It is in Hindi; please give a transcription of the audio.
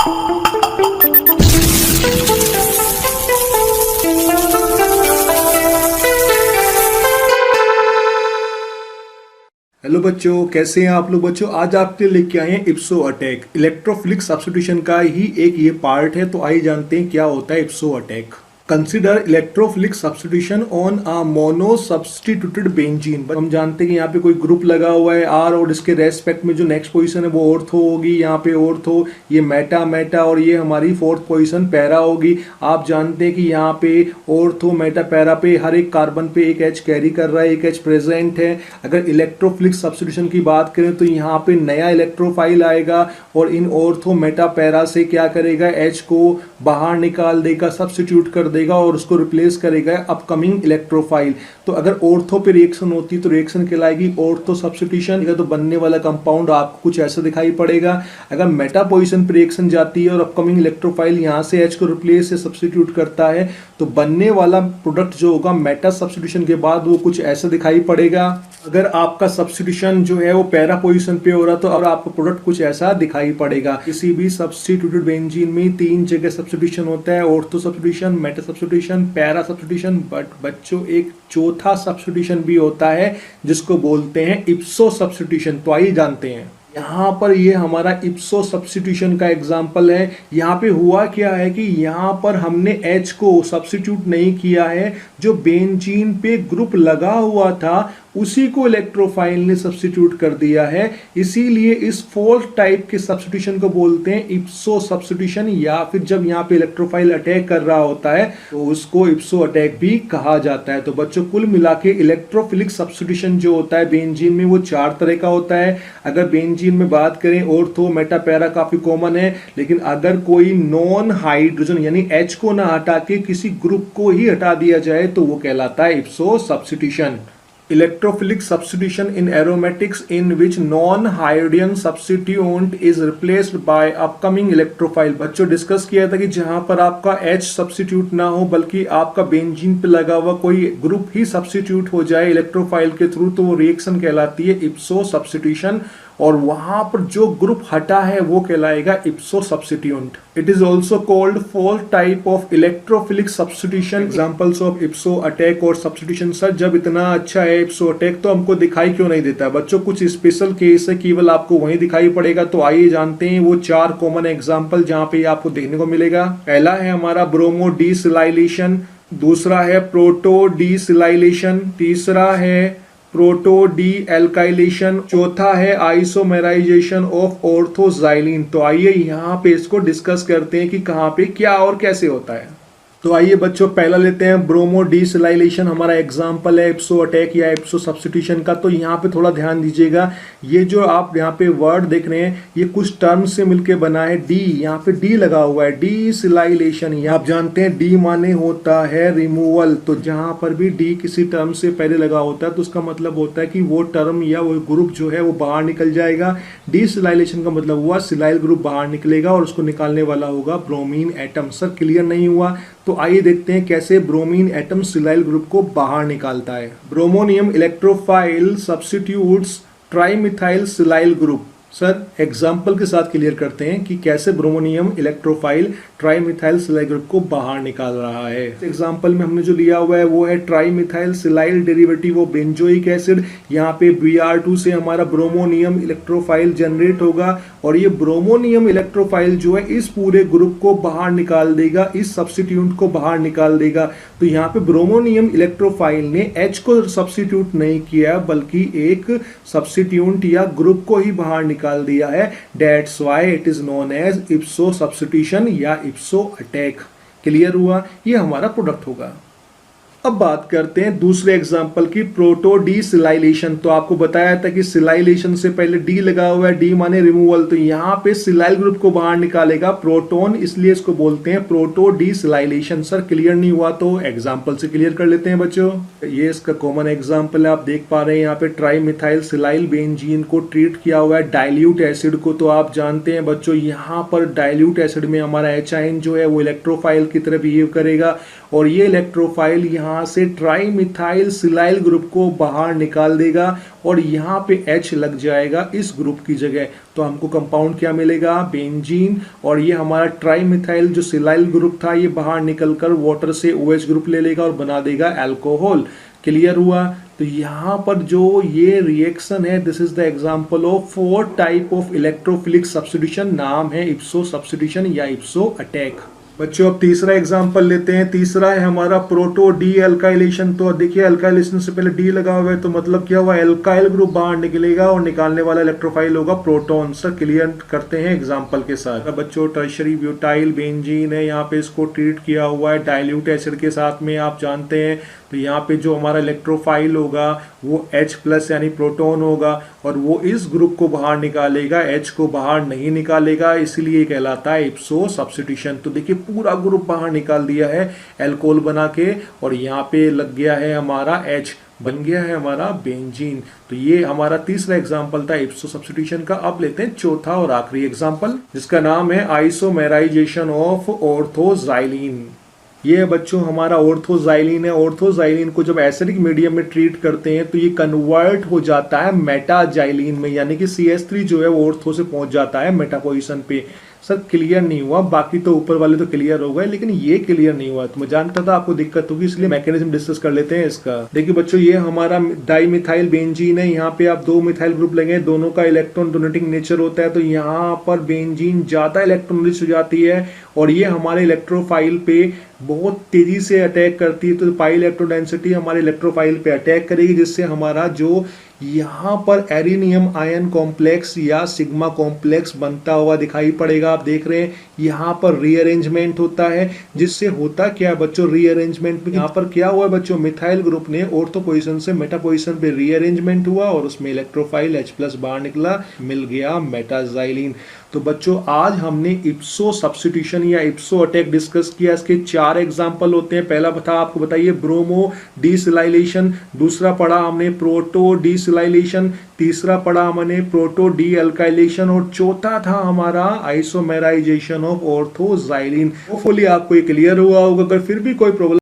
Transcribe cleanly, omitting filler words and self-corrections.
हेलो बच्चों, कैसे हैं आप लोग। बच्चों आज आपके लिए लेके आए हैं इप्सो अटैक। इलेक्ट्रोफिलिक सब्स्टिट्यूशन का ही एक ये पार्ट है, तो आइए जानते हैं क्या होता है इप्सो attack. Consider electrophilic substitution on a mono substituted benzene. हम जानते हैं कि यहाँ पे कोई ग्रुप लगा हुआ है आर, और इसके रेस्पेक्ट में जो नेक्स्ट पोजीशन है वो ऑर्थो होगी। यहाँ पे ऑर्थो, ये मेटा मेटा, और ये हमारी फोर्थ पोजीशन पैरा होगी। आप जानते हैं कि यहाँ पे ऑर्थो मेटा पैरा पे हर एक कार्बन पे एक एच कैरी कर रहा है, एक एच प्रेजेंट है। अगर इलेक्ट्रोफिलिक सब्स्टिट्यूशन की बात करें तो यहाँ पे नया इलेक्ट्रोफाइल आएगा और इन ऑर्थो मेटा पैरा से क्या करेगा, एच को बाहर निकाल देगा, सब्स्टिट्यूट कर देगा और उसको रिप्लेस करेगा अपकमिंग इलेक्ट्रोफाइल। तो अगर ऑर्थो पे रिएक्शन होती तो रिएक्शन कहलाएगी ऑर्थो सब्स्टिट्यूशन। तो बनने वाला कंपाउंड आपको कुछ ऐसा दिखाई पड़ेगा। अगर मेटा पोजीशन पे रिएक्शन जाती है और अपकमिंग इलेक्ट्रोफाइल यहां से एच को रिप्लेस से सब्स्टिट्यूट करता है, तो बनने वाला प्रोडक्ट जो होगा मेटा सब्स्टिट्यूशन के बाद वो कुछ ऐसा दिखाई पड़ेगा। अगर आपका सब्स्टिट्यूशन जो है वो पैरा पोजीशन पे हो रहा तो अब आपका प्रोडक्ट कुछ ऐसा दिखाई पड़ेगा। किसी भी सब्स्टिट्यूटेड बेंजीन में 3 जगह सब्स्टिट्यूशन होता है, ortho substitution, Meta substitution, para substitution. But बच्चों एक चौथा सब्स्टिट्यूशन भी होता है जिसको बोलते हैं इप्सो सब्स्टिट्यूशन। तो आइए जानते हैं। यहाँ पर ये हमारा इप्सो सब्स्टिट्यूशन का एग्जाम्पल है। यहाँ पे हुआ क्या है कि यहाँ पर हमने H को सब्स्टिट्यूट नहीं किया है, जो बेंजीन पे ग्रुप लगा हुआ था उसी को इलेक्ट्रोफाइल ने सब्स्टिट्यूट कर दिया है। इसीलिए इस फोर्थ टाइप के सब्स्टिट्यूशन को बोलते हैं इप्सो सब्स्टिट्यूशन, या फिर जब यहाँ पे इलेक्ट्रोफाइल अटैक कर रहा होता है तो उसको इप्सो अटैक भी कहा जाता है। तो बच्चों कुल मिला के इलेक्ट्रोफिलिक सब्स्टिट्यूशन जो होता है बेंजीन में वो 4 तरह का होता है। अगर बेंजीन में बात करें ऑर्थो मेटा पैरा काफी कॉमन है, लेकिन अगर कोई नॉन हाइड्रोजन यानी H को ना हटा के किसी ग्रुप को ही हटा दिया जाए तो वो कहलाता है इप्सो substitution. Electrophilic substitution in aromatics in which non-hydrogen substituent is replaced by upcoming electrophile। बच्चों डिस्कस किया था कि जहां पर आपका H सब्स्टिट्यूट ना हो बल्कि आपका बेंजीन पे लगा हुआ कोई ग्रुप ही सब्स्टिट्यूट हो जाए इलेक्ट्रोफाइल के थ्रू, तो वो रिएक्शन कहलाती है इप्सो सब्स्टिट्यूशन, और वहां पर जो ग्रुप हटा है वो कहलाएगा इप्सो substituent. It is also called fourth type of electrophilic substitution. Examples of इप्सो attack और सब्स्टिट्यूशन। सर जब इतना अच्छा है इप्सो अटैक तो हमको दिखाई क्यों नहीं देता है। बच्चों कुछ स्पेशल केस है, केवल आपको वही दिखाई पड़ेगा। तो आइए जानते हैं वो 4 कॉमन एग्जाम्पल जहां पे आपको देखने को मिलेगा। पहला है हमारा ब्रोमो डीसिलाइलेशन, दूसरा है प्रोटो डीसिलाइलेशन, तीसरा है प्रोटो डी एल्काइलेशन, चौथा है आइसोमेराइजेशन ऑफ ऑर्थोजाइलिन। तो आइए यहाँ पे इसको डिस्कस करते हैं कि कहाँ पे क्या और कैसे होता है। तो आइए बच्चों पहला लेते हैं ब्रोमो डीसिलाइलेशन। हमारा एग्जांपल है इप्सो अटैक या इप्सो सब्स्टिट्यूशन का। तो यहाँ पे थोड़ा ध्यान दीजिएगा, ये जो आप यहाँ पे वर्ड देख रहे हैं ये कुछ टर्म से मिलके बना है। डी, यहाँ पे डी लगा हुआ है, डीसिलाइलेशन। ये आप जानते हैं डी माने होता है रिमूवल। तो जहाँ पर भी डी किसी टर्म से पहले लगा होता है तो उसका मतलब होता है कि वो टर्म या वो ग्रुप जो है वो बाहर निकल जाएगा। डीसिलाइलेशन का मतलब हुआ सिलाइल ग्रुप बाहर निकलेगा और उसको निकालने वाला होगा ब्रोमीन एटम। सर क्लियर नहीं हुआ? तो आइए देखते हैं कैसे ब्रोमीन एटम सिलाइल ग्रुप को बाहर निकालता है। Bromonium electrophile substitutes trimethyl silyl group. Sir example के साथ क्लियर करते हैं कि कैसे bromonium electrophile trimethyl silyl group को बाहर निकाल रहा है। एग्जाम्पल में हमने जो लिया हुआ है वो है trimethyl silyl derivative of benzoic acid. यहाँ पे Br2 से हमारा ब्रोमोनियम इलेक्ट्रोफाइल जनरेट होगा और ये ब्रोमोनियम इलेक्ट्रोफाइल जो है इस पूरे ग्रुप को बाहर निकाल देगा, इस सब्स्टिट्यूट को बाहर निकाल देगा। तो यहाँ पे ब्रोमोनियम इलेक्ट्रोफाइल ने H को सब्स्टिट्यूट नहीं किया बल्कि एक सब्स्टिट्यूट या ग्रुप को ही बाहर निकाल दिया है। That's why it is known as इप्सो substitution या इप्सो अटैक। क्लियर हुआ? ये हमारा प्रोडक्ट होगा। अब बात करते हैं दूसरे एग्जाम्पल की, प्रोटो डीसिलाइलेशन। तो आपको बताया था कि सिलाइलेशन से पहले डी लगा हुआ है, डी माने रिमूवल। तो यहाँ पे सिलाइल ग्रुप को बाहर निकालेगा प्रोटोन, इसलिए इसको बोलते हैं प्रोटो डीसिलाइलेशन। सर क्लियर नहीं हुआ तो एग्जाम्पल से क्लियर कर लेते हैं बच्चों। ये इसका कॉमन एग्जाम्पल है, आप देख पा रहे हैं यहाँ पे ट्राइमिथाइल सिलाइल बेंजीन को ट्रीट किया हुआ है डाइल्यूट एसिड को। तो आप जानते हैं बच्चों यहाँ पर डाइल्यूट एसिड में हमारा H आयन जो है वो इलेक्ट्रोफाइल की तरह बिहेव करेगा और ये इलेक्ट्रोफाइल यहाँ यहाँ से ट्राई मिथाइल सिलाइल ग्रुप को बाहर निकाल देगा और यहाँ पे H लग जाएगा इस ग्रुप की जगह। तो हमको कंपाउंड क्या मिलेगा, बेंजीन। और ये हमारा ट्राई मिथाइल जो सिलाइल ग्रुप था ये बाहर निकलकर वाटर से OH ग्रुप ले लेगा और बना देगा अल्कोहल। क्लियर हुआ। तो यहाँ पर जो ये रिएक्शन है, this is the example of 4 type of electrophilic substitution. नाम है इप्सो सब्स्टिट्यूशन या इप्सो अटैक। बच्चों अब तीसरा एग्जांपल लेते हैं। तीसरा है हमारा प्रोटो डी अल्काइलेशन। तो देखिए अल्काइलेशन से पहले डी लगा हुआ है तो मतलब क्या हुआ, एल्काइल ग्रुप बाहर निकलेगा और निकालने वाला इलेक्ट्रोफाइल होगा प्रोटॉन। सर क्लियर करते हैं एग्जांपल के साथ। बच्चों टर्शरी ब्यूटाइल बेंजीन है, यहाँ पे इसको ट्रीट किया हुआ है डाइल्यूट एसिड के साथ में, आप जानते हैं। तो यहाँ पे जो हमारा इलेक्ट्रोफाइल होगा वो H+ यानी प्रोटॉन होगा और वो इस ग्रुप को बाहर निकालेगा, H को बाहर नहीं निकालेगा, इसलिए कहलाता है इप्सो सब्स्टिट्यूशन। तो देखिए पूरा ग्रुप बाहर निकाल दिया है एल्कोहल बना के और यहाँ पे लग गया है हमारा H, बन गया है हमारा बेंजीन। तो ये हमारा तीसरा एग्जाम्पल था इप्सो सब्स्टिट्यूशन का। अब लेते हैं चौथा और आखिरी एग्जाम्पल जिसका नाम है आइसोमेराइजेशन ऑफ ऑर्थोजाइलिन। ये बच्चों हमारा ऑर्थोजाइलिन है। ऑर्थोजाइलिन को जब एसिडिक मीडियम में ट्रीट करते हैं तो ये कन्वर्ट हो जाता है मेटाजाइलिन में, यानी कि CH3 जो है वो ऑर्थो से पहुंच जाता है मेटा पोजीशन पे। सर क्लियर नहीं हुआ, बाकी तो ऊपर वाले तो क्लियर हो गए लेकिन ये क्लियर नहीं हुआ। तो मैं जानता था आपको दिक्कत होगी, इसलिए मैकेनिज्म डिस्कस कर लेते हैं इसका। देखिए बच्चों ये हमारा डाइमिथाइल बेंजीन है। यहाँ पे आप 2 मिथाइल ग्रुप लेंगे, दोनों का इलेक्ट्रॉन डोनेटिंग नेचर होता है। तो यहाँ पर बेंजीन ज्यादा इलेक्ट्रॉन रिच हो जाती है और ये हमारे इलेक्ट्रोफाइल पे बहुत तेजी से अटैक करती है। तो पाई इलेक्ट्रो डेंसिटी हमारे इलेक्ट्रोफाइल पे अटैक करेगी, जिससे हमारा जो यहाँ पर एरिनियम आयन कॉम्प्लेक्स या सिग्मा कॉम्प्लेक्स बनता हुआ दिखाई पड़ेगा। आप देख रहे हैं यहाँ पर रीअरेंजमेंट होता है, जिससे होता क्या है बच्चों, रीअरेंजमेंट यहाँ पर क्या हुआ बच्चों, मिथाइल ग्रुप ने ऑर्थो पोजीशन से मेटा पोजीशन पे रीअरेंजमेंट हुआ और उसमें इलेक्ट्रोफाइल H+ बाहर निकला, मिल गया मेटाजाइलिन। तो बच्चों आज हमने इप्सो सब्स्टिट्यूशन या इप्सो अटैक डिस्कस किया। इसके 4 एग्जांपल होते हैं। पहला था आपको बताइए ब्रोमो डीसिलाइलेशन, दूसरा पढ़ा हमने प्रोटो डीसिलाइलेशन, तीसरा पढ़ा हमने प्रोटो डी अल्काइलेशन और चौथा था हमारा आइसोमेराइजेशन ऑफ ऑर्थोजाइलिन। होपफुली आपको ये क्लियर हुआ होगा। अगर फिर भी कोई प्रॉब्लम